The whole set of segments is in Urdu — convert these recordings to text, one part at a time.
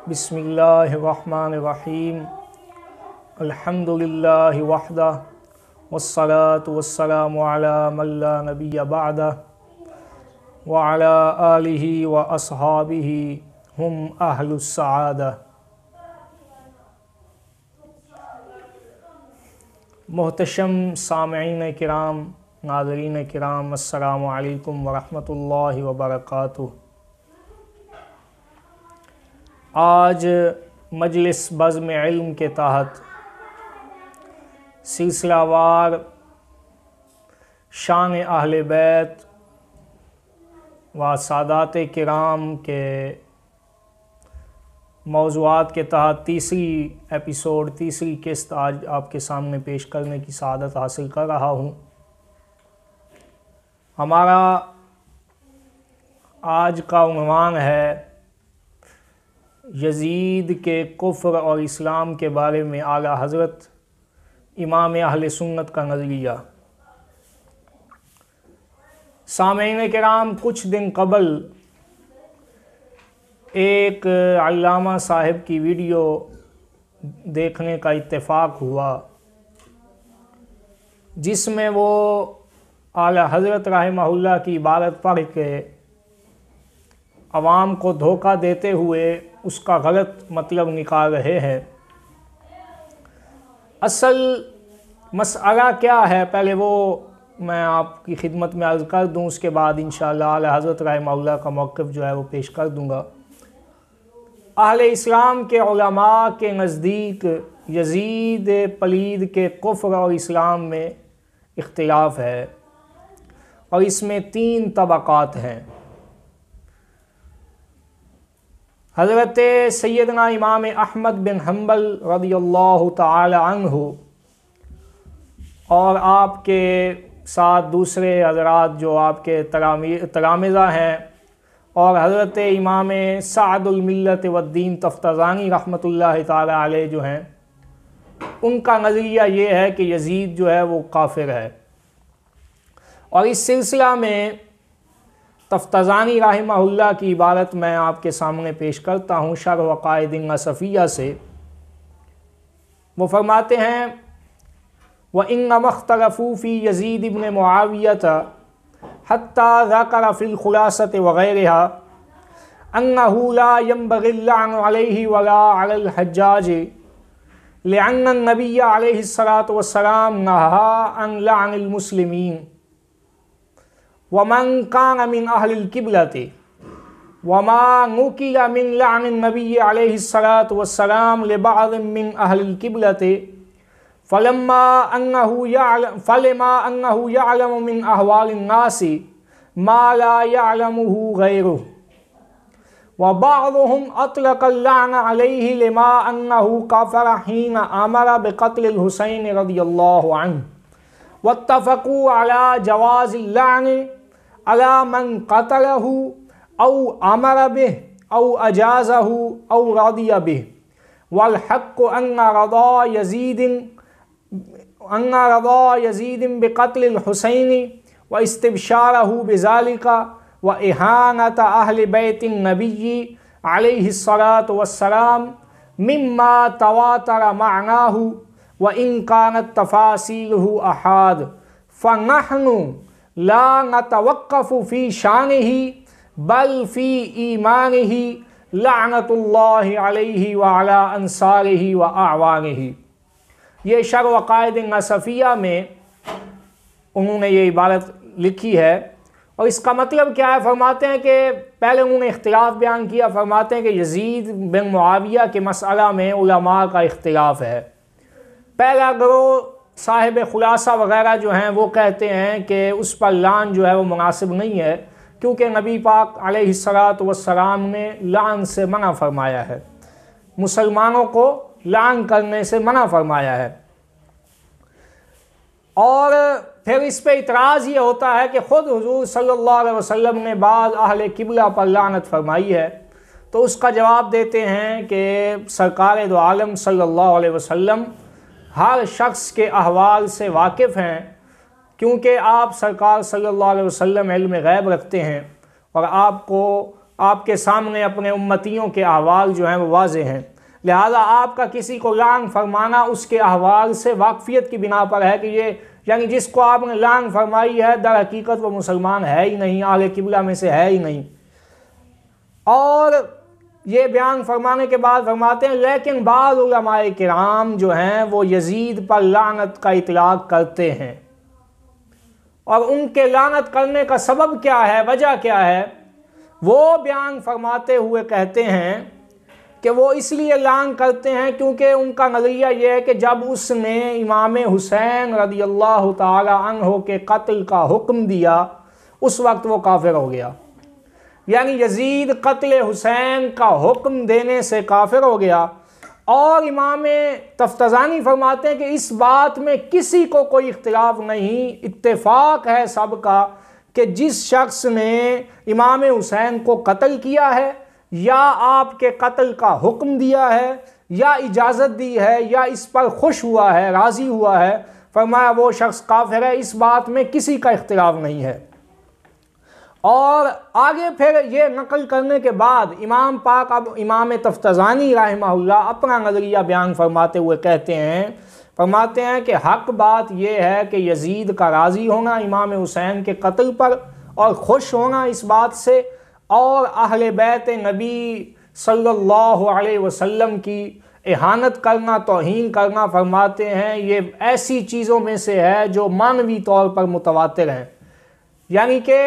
بسم اللہ الرحمن الرحیم الحمد للہ وحدہ والصلاة والسلام علی من لا نبی بعدہ وعلی آلہ واصحابہ ہم اہل السعادہ۔ محتشم سامعین کرام، ناظرین کرام، السلام علیکم ورحمۃ اللہ وبرکاتہ۔ آج مجلس بزم علم کے تحت سلسلہ وار شان اہل بیت و سادات کرام کے موضوعات کے تحت تیسری قسط آج آپ کے سامنے پیش کرنے کی سعادت حاصل کر رہا ہوں۔ ہمارا آج کا عنوان ہے یزید کے کفر اور اسلام کے بارے میں اعلیٰ حضرت امام اہل سنت کا نظریہ۔ سامعین کرام، کچھ دن قبل ایک علامہ صاحب کی ویڈیو دیکھنے کا اتفاق ہوا جس میں وہ اعلیٰ حضرت رحمہ اللہ کی عبارت پڑھ کے عوام کو دھوکہ دیتے ہوئے اس کا غلط مطلب نکال رہے ہیں۔ اصل مسئلہ کیا ہے پہلے وہ میں آپ کی خدمت میں عرض کر دوں، اس کے بعد انشاءاللہ اعلیٰ حضرت رحمہ اللہ کا موقف جو ہے وہ پیش کر دوں گا۔ اہل اسلام کے علماء کے نزدیک یزید پلید کے کفر اور اسلام میں اختلاف ہے اور اس میں 3 طبقات ہیں۔ حضرت سیدنا امام احمد بن حنبل رضی اللہ تعالی عنہ اور آپ کے ساتھ دوسرے حضرات جو آپ کے تلامذہ ہیں، اور حضرت امام سعد الملت والدین تفتزانی رحمۃ اللہ تعالی علیہ جو ہیں، ان کا نظریہ یہ ہے کہ یزید جو ہے وہ کافر ہے۔ اور اس سلسلہ میں تفتزانی رحمہ اللہ کی عبارت میں آپ کے سامنے پیش کرتا ہوں شرح عقائد النصفیہ سے۔ وہ فرماتے ہیں وَإِنَّمَا اخْتَلَفُوا فِي يَزِيدِ بْنِ مُعَاوِيَةَ حَتَّى ذَكَرَ فِي الْخُلَاصَةِ وَغَيْرِهَا أَنَّهُ لَا يَنبَغِي اللَّعْنُ عَلَيْهِ وَلَا عَلَى الْحَجَّاجِ لِأَنَّ النَّبِيَّ عَلَيْهِ الصَّلَاةُ وَالسَّلَامُ نَهَى عَنْ لَعْنِ الْمُسْلِمِينَ وَمَنْ كَانَ مِنْ أَهْلِ الْقِبْلَةِ وَمَا نُقِلَ مِنْ لَعْنِ النَّبِيِّ عَلَيْهِ الصَّلَاةُ وَالسَّلَامُ لِبَعْضٍ مِنْ أَهْلِ الْقِبْلَةِ فَلَمَّا أَنَّهُ يَعْلَمُ مِنْ أَحْوَالِ النَّاسِ مَا لَا يَعْلَمُهُ غَيْرُهُ وَبَعْضُهُمْ أَطْلَقَ اللَّعْنَ عَلَيْهِ لِمَا أَنَّهُ كَفَرَ حِينَ أَمَرَ بِقَتْلِ الْحُسَيْنِ رضي الله عنه واتفقوا على جواز اللعن على من قتله أو أمر به أو أجازه أو رضي به والحق أن رضا يزيد بقتل الحسين واستبشاره بذلك وإهانة أهل بيت النبي عليه الصلاة والسلام مما تواتر معناه وإن كانت تفاصيله أحاد فنحن لا نتوقف في شانه بل في إيمانه لعنة الله عليه وعلى أنصاره وأعوانه۔ یہ شرح عقائد النصفیہ میں انہوں نے یہ عبارت لکھی ہے، اور اس کا مطلب کیا ہے؟ فرماتے ہیں کہ پہلے انہوں نے اختلاف بیان کیا، فرماتے ہیں کہ یزید بن معاویہ کے مسئلہ میں علماء کا اختلاف ہے۔ پہلا گروہ صاحب خلاصہ وغیرہ جو ہیں وہ کہتے ہیں کہ اس پر لعن جو ہے وہ مناسب نہیں ہے، کیونکہ نبی پاک علیہ الصلاۃ والسلام نے لعن سے منع فرمایا ہے، مسلمانوں کو لعن کرنے سے منع فرمایا ہے۔ اور پھر اس پہ اعتراض یہ ہوتا ہے کہ خود حضور صلی اللہ علیہ وسلم نے بعض اہل قبلہ پر لعنت فرمائی ہے، تو اس کا جواب دیتے ہیں کہ سرکار دو عالم صلی اللہ علیہ وسلم ہر شخص کے احوال سے واقف ہیں، کیونکہ آپ سرکار صلی اللہ علیہ وسلم علم غیب رکھتے ہیں اور آپ کو آپ کے سامنے اپنے امتیوں کے احوال جو ہیں وہ واضح ہیں، لہذا آپ کا کسی کو لعن فرمانا اس کے احوال سے واقفیت کی بنا پر ہے کہ یہ یعنی جس کو آپ نے لعن فرمائی ہے در حقیقت وہ مسلمان ہے ہی نہیں، اہل قبلہ میں سے ہے ہی نہیں۔ اور یہ بیان فرمانے کے بعد فرماتے ہیں لیکن بعض علماء کرام جو ہیں وہ یزید پر لعنت کا اطلاق کرتے ہیں، اور ان کے لعنت کرنے کا سبب کیا ہے، وجہ کیا ہے، وہ بیان فرماتے ہوئے کہتے ہیں کہ وہ اس لیے لعن کرتے ہیں کیونکہ ان کا نظریہ یہ ہے کہ جب اس نے امام حسین رضی اللہ تعالی عنہ کے قتل کا حکم دیا اس وقت وہ کافر ہو گیا، یعنی یزید قتل حسین کا حکم دینے سے کافر ہو گیا۔ اور امام تفتزانی فرماتے ہیں کہ اس بات میں کسی کو کوئی اختلاف نہیں، اتفاق ہے سب کا کہ جس شخص نے امام حسین کو قتل کیا ہے یا آپ کے قتل کا حکم دیا ہے یا اجازت دی ہے یا اس پر خوش ہوا ہے، راضی ہوا ہے، فرمایا وہ شخص کافر ہے، اس بات میں کسی کا اختلاف نہیں ہے۔ اور آگے پھر یہ نقل کرنے کے بعد امام پاک اب امام تفتزانی رحمہ اللہ اپنا نظریہ بیان فرماتے ہوئے کہتے ہیں کہ حق بات یہ ہے کہ یزید کا راضی ہونا امام حسین کے قتل پر اور خوش ہونا اس بات سے، اور اہل بیت نبی صلی اللہ علیہ وسلم کی اہانت کرنا، توہین کرنا، فرماتے ہیں یہ ایسی چیزوں میں سے ہے جو معنوی طور پر متواتر ہیں، یعنی کہ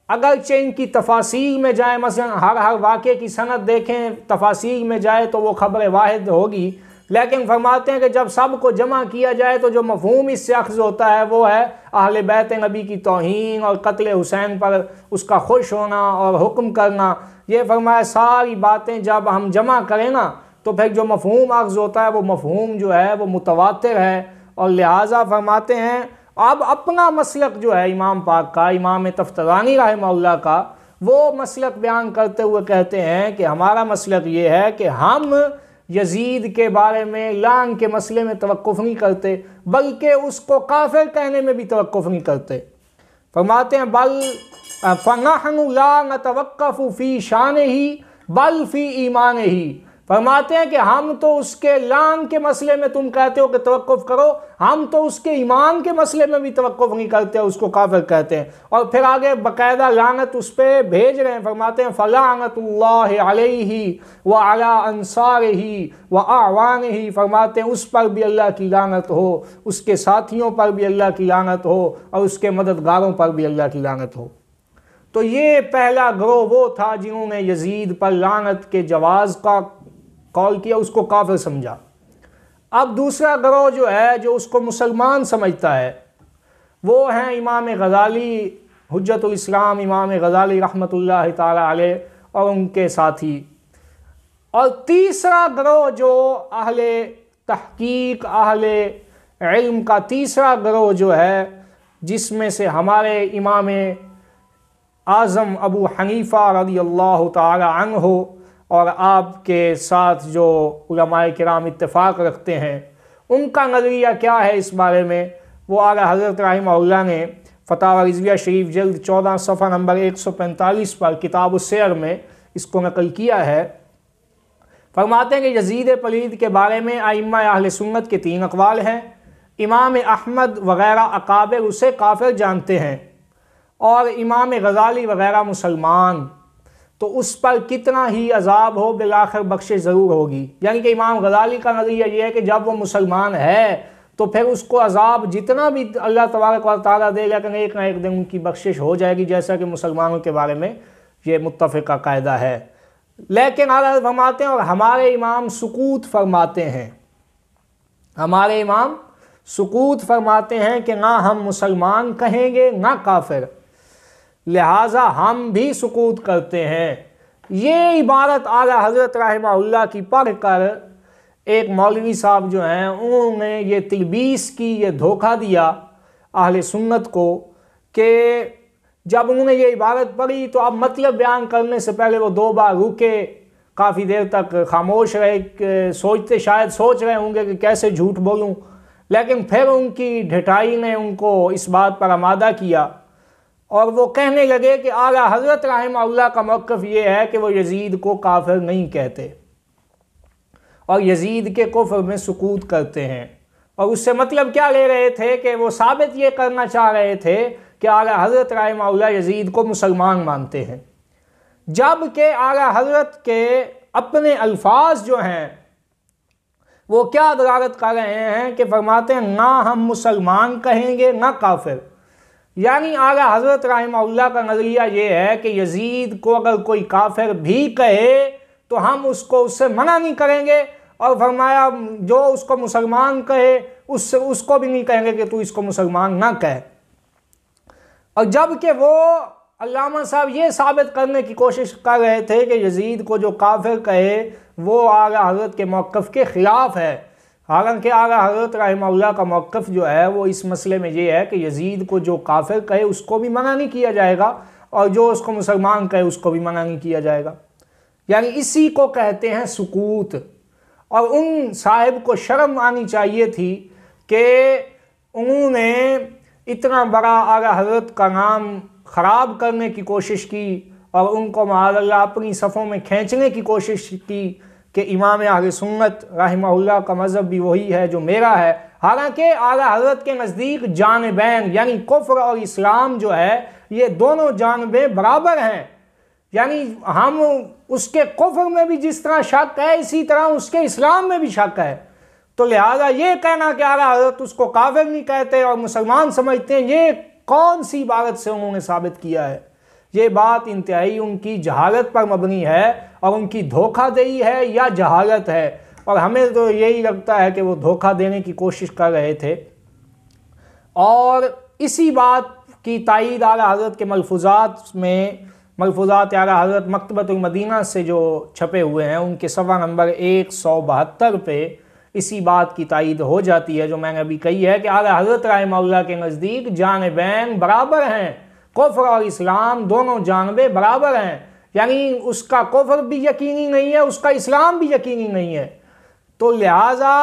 اگرچہ ان کی تفاصیل میں جائیں، مثلا ہر واقعے کی سند دیکھیں، تفاصیل میں جائے تو وہ خبر واحد ہوگی، لیکن فرماتے ہیں کہ جب سب کو جمع کیا جائے تو جو مفہوم اس سے اخذ ہوتا ہے وہ ہے اہل بیت نبی کی توہین اور قتل حسین پر اس کا خوش ہونا اور حکم کرنا۔ یہ فرمایا ساری باتیں جب ہم جمع کریں نا تو پھر جو مفہوم اخذ ہوتا ہے وہ مفہوم جو ہے وہ متواتر ہے، اور لہٰذا فرماتے ہیں اب اپنا مسلک جو ہے امام پاک کا، امام تفتزانی رحمہ اللہ کا، وہ مسلک بیان کرتے ہوئے کہتے ہیں کہ ہمارا مسلک یہ ہے کہ ہم یزید کے بارے میں لعن کے مسئلے میں توقف نہیں کرتے، بلکہ اس کو کافر کہنے میں بھی توقف نہیں کرتے۔ فرماتے ہیں بل فَنَحْنُ لَا نَتَوَقَّفُ فِي شَانِهِ بَلْ فِي ایمانِهِ، فرماتے ہیں کہ ہم تو اس کے لعن کے مسئلے میں تم کہتے ہو کہ توقف کرو، ہم تو اس کے ایمان کے مسئلے میں بھی توقف نہیں کرتے، اس کو کافر کہتے ہیں، اور پھر آگے باقاعدہ لعنت اس پہ بھیج رہے ہیں۔ فرماتے ہیں فَلَعْنَةُ اللَّهِ عَلَيْهِ وَعَلَىٰ أَنصَارِهِ وَأَعْوَانِهِ، فرماتے ہیں اس پر بھی اللہ کی لعنت ہو، اس کے ساتھیوں پر بھی اللہ کی لعنت ہو، اور اس کے مددگاروں پر بھی اللہ کی لعنت ہو۔ تو یہ پہلا گروہ وہ تھا جنہوں نے یزید پر لعنت کے جواز کا قول کیا، اس کو کافر سمجھا۔ اب دوسرا گروہ جو ہے جو اس کو مسلمان سمجھتا ہے وہ ہیں امام غزالی حجت الاسلام، امام غزالی رحمۃ اللہ تعالی علیہ اور ان کے ساتھی۔ اور تیسرا گروہ جو اہل تحقیق، اہل علم کا تیسرا گروہ جو ہے، جس میں سے ہمارے امام اعظم ابو حنیفہ رضی اللہ تعالی عنہ اور آپ کے ساتھ جو علماء کرام اتفاق رکھتے ہیں، ان کا نظریہ کیا ہے اس بارے میں، وہ اعلیٰ حضرت رحمہ اللہ نے فتاوی رضویہ شریف جلد 14 صفحہ نمبر 145 پر کتاب السیر میں اس کو نقل کیا ہے۔ فرماتے ہیں کہ یزید پلید کے بارے میں ائمہ اہل سنت کے 3 اقوال ہیں۔ امام احمد وغیرہ اکابر اسے کافر جانتے ہیں، اور امام غزالی وغیرہ مسلمان، تو اس پر کتنا ہی عذاب ہو بالآخر بخشش ضرور ہوگی۔ یعنی کہ امام غزالی کا نظریہ یہ ہے کہ جب وہ مسلمان ہے تو پھر اس کو عذاب جتنا بھی اللہ تبارک و تعالیٰ دے گا کہ ایک نہ ایک دن ان کی بخشش ہو جائے گی، جیسا کہ مسلمانوں کے بارے میں یہ متفقہ قاعدہ ہے۔ لیکن اعلیٰ فرماتے ہیں اور ہمارے امام سکوت فرماتے ہیں، ہمارے امام سکوت فرماتے ہیں کہ نہ ہم مسلمان کہیں گے نہ کافر، لہٰذا ہم بھی سکوت کرتے ہیں۔ یہ عبارت اعلیٰ حضرت رحمہ اللہ کی پڑھ کر ایک مولوی صاحب جو ہیں انہوں نے یہ تلبیس کی، یہ دھوکہ دیا اہل سنت کو کہ جب انہوں نے یہ عبارت پڑھی تو اب مطلب بیان کرنے سے پہلے وہ 2 بار رکے، کافی دیر تک خاموش رہے، شاید سوچ رہے ہوں گے کہ کیسے جھوٹ بولوں، لیکن پھر ان کی ڈھٹائی نے ان کو اس بات پر آمادہ کیا، اور وہ کہنے لگے کہ اعلیٰ حضرت رحمہ اللہ کا موقف یہ ہے کہ وہ یزید کو کافر نہیں کہتے اور یزید کے کفر میں سکوت کرتے ہیں، اور اس سے مطلب کیا لے رہے تھے کہ وہ ثابت یہ کرنا چاہ رہے تھے کہ اعلیٰ حضرت رحمہ اللہ یزید کو مسلمان مانتے ہیں، جبکہ اعلیٰ حضرت کے اپنے الفاظ جو ہیں وہ کیا دلالت کر رہے ہیں کہ فرماتے ہیں نہ ہم مسلمان کہیں گے نہ کافر۔ یعنی اعلیٰ حضرت رحمہ اللہ کا نظریہ یہ ہے کہ یزید کو اگر کوئی کافر بھی کہے تو ہم اس سے منع نہیں کریں گے، اور فرمایا جو اس کو مسلمان کہے اس کو بھی نہیں کہیں گے کہ تو اس کو مسلمان نہ کہے۔ اور جبکہ وہ علامہ صاحب یہ ثابت کرنے کی کوشش کر رہے تھے کہ یزید کو جو کافر کہے وہ اعلیٰ حضرت کے موقف کے خلاف ہے، حالانکہ اعلیٰ حضرت رحمہ اللہ کا موقف جو ہے وہ اس مسئلے میں یہ ہے کہ یزید کو جو کافر کہے اس کو بھی منع نہیں کیا جائے گا، اور جو اس کو مسلمان کہے اس کو بھی منع نہیں کیا جائے گا۔ یعنی اسی کو کہتے ہیں سکوت۔ اور ان صاحب کو شرم آنی چاہیے تھی کہ انہوں نے اتنا بڑا اعلیٰ حضرت کا نام خراب کرنے کی کوشش کی اور ان کو معاذ اللہ اپنی صفوں میں کھینچنے کی کوشش کی کہ امام اہل سنت رحمہ اللہ کا مذہب بھی وہی ہے جو میرا ہے، حالانکہ اعلیٰ حضرت کے نزدیک جانبین یعنی کفر اور اسلام جو ہے یہ دونوں جانبیں برابر ہیں، یعنی ہم اس کے کفر میں بھی جس طرح شک ہے اسی طرح اس کے اسلام میں بھی شک ہے، تو لہذا یہ کہنا کہ اعلیٰ حضرت اس کو کافر نہیں کہتے اور مسلمان سمجھتے ہیں، یہ کون سی عبارت سے انہوں نے ثابت کیا ہے؟ یہ بات انتہائی ان کی جہالت پر مبنی ہے اور ان کی دھوکہ دہی ہے یا جہالت ہے، اور ہمیں تو یہی لگتا ہے کہ وہ دھوکہ دینے کی کوشش کر رہے تھے۔ اور اسی بات کی تائید اعلیٰ حضرت کے ملفوظات اعلیٰ حضرت مکتبۃ المدینہ سے جو چھپے ہوئے ہیں ان کے صفحہ نمبر 172 پہ اسی بات کی تائید ہو جاتی ہے جو میں نے ابھی کہی ہے کہ اعلیٰ حضرت رحمہ اللہ کے نزدیک جانبین برابر ہیں، کفر اور اسلام دونوں جانبیں برابر ہیں، یعنی اس کا کفر بھی یقینی نہیں ہے اس کا اسلام بھی یقینی نہیں ہے۔ تو لہٰذا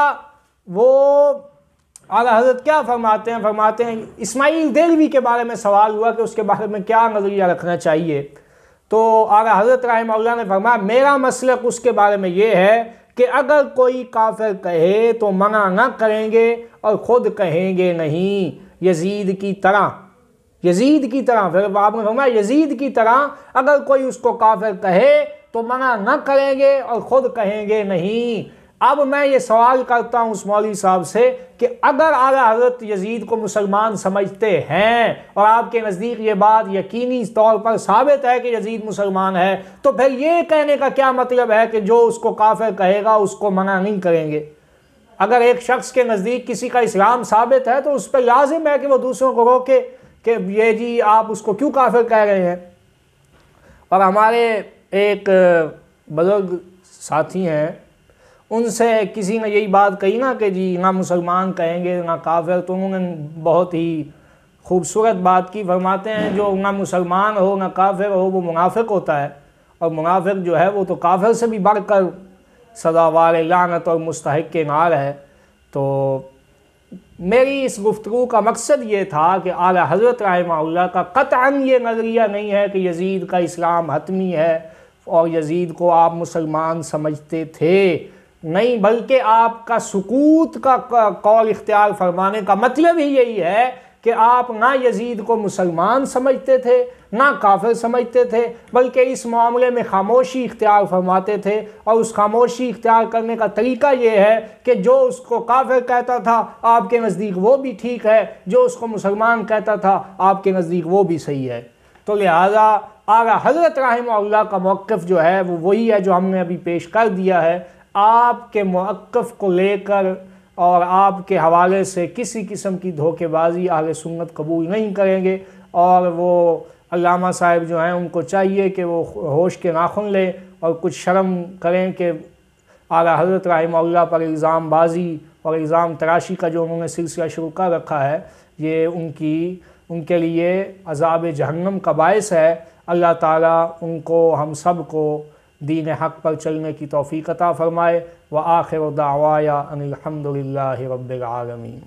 وہ اعلیٰ حضرت کیا فرماتے ہیں اسماعیل دہلوی کے بارے میں سوال ہوا کہ اس کے بارے میں کیا نظریہ رکھنا چاہیے، تو اعلیٰ حضرت رحمہ اللہ نے فرمایا میرا مسلک اس کے بارے میں یہ ہے کہ اگر کوئی کافر کہے تو منع نہ کریں گے اور خود کہیں گے نہیں، یزید کی طرح پھر آپ نے فرمایا یزید کی طرح اگر کوئی اس کو کافر کہے تو منع نہ کریں گے اور خود کہیں گے نہیں۔ اب میں یہ سوال کرتا ہوں اس مولوی صاحب سے کہ اگر اعلیٰ حضرت یزید کو مسلمان سمجھتے ہیں اور آپ کے نزدیک یہ بات یقینی طور پر ثابت ہے کہ یزید مسلمان ہے، تو پھر یہ کہنے کا کیا مطلب ہے کہ جو اس کو کافر کہے گا اس کو منع نہیں کریں گے؟ اگر ایک شخص کے نزدیک کسی کا اسلام ثابت ہے تو اس پہ لازم ہے کہ وہ دوسروں کو روکے کہ یہ جی آپ اس کو کیوں کافر کہہ رہے ہیں۔ اور ہمارے ایک بزرگ ساتھی ہیں، ان سے کسی نے یہی بات کہی نا کہ جی نہ مسلمان کہیں گے نہ کافر، تو انہوں نے بہت ہی خوبصورت بات کی، فرماتے ہیں جو نہ مسلمان ہو نہ کافر ہو وہ منافق ہوتا ہے، اور منافق جو ہے وہ تو کافر سے بھی بڑھ کر سزاوار لعنت اور مستحق نار ہے۔ تو میری اس گفتگو کا مقصد یہ تھا کہ اعلیٰ حضرت رحمہ اللہ کا قطعاً یہ نظریہ نہیں ہے کہ یزید کا اسلام حتمی ہے اور یزید کو آپ مسلمان سمجھتے تھے، نہیں، بلکہ آپ کا سکوت کا قول اختیار فرمانے کا مطلب ہی یہی ہے کہ آپ نہ یزید کو مسلمان سمجھتے تھے نہ کافر سمجھتے تھے، بلکہ اس معاملے میں خاموشی اختیار فرماتے تھے، اور اس خاموشی اختیار کرنے کا طریقہ یہ ہے کہ جو اس کو کافر کہتا تھا آپ کے نزدیک وہ بھی ٹھیک ہے، جو اس کو مسلمان کہتا تھا آپ کے نزدیک وہ بھی صحیح ہے۔ تو لہٰذا اعلیٰ حضرت رحمہ اللہ کا موقف جو ہے وہ وہی ہے جو ہم نے ابھی پیش کر دیا ہے۔ آپ کے موقف کو لے کر اور آپ کے حوالے سے کسی قسم کی دھوکے بازی اہل سنت قبول نہیں کریں گے، اور وہ علامہ صاحب جو ہیں ان کو چاہیے کہ وہ ہوش کے ناخن لیں اور کچھ شرم کریں کہ اعلیٰ حضرت رحمہ اللہ پر الزام بازی اور الزام تراشی کا جو انہوں نے سلسلہ شروع کر رکھا ہے یہ ان کے لیے عذاب جہنم کا باعث ہے۔ اللہ تعالیٰ ان کو ہم سب کو دین حق پر چلنے کی توفیق عطا فرمائے۔ وآخر دعوایا ان الحمد للہ رب العالمین۔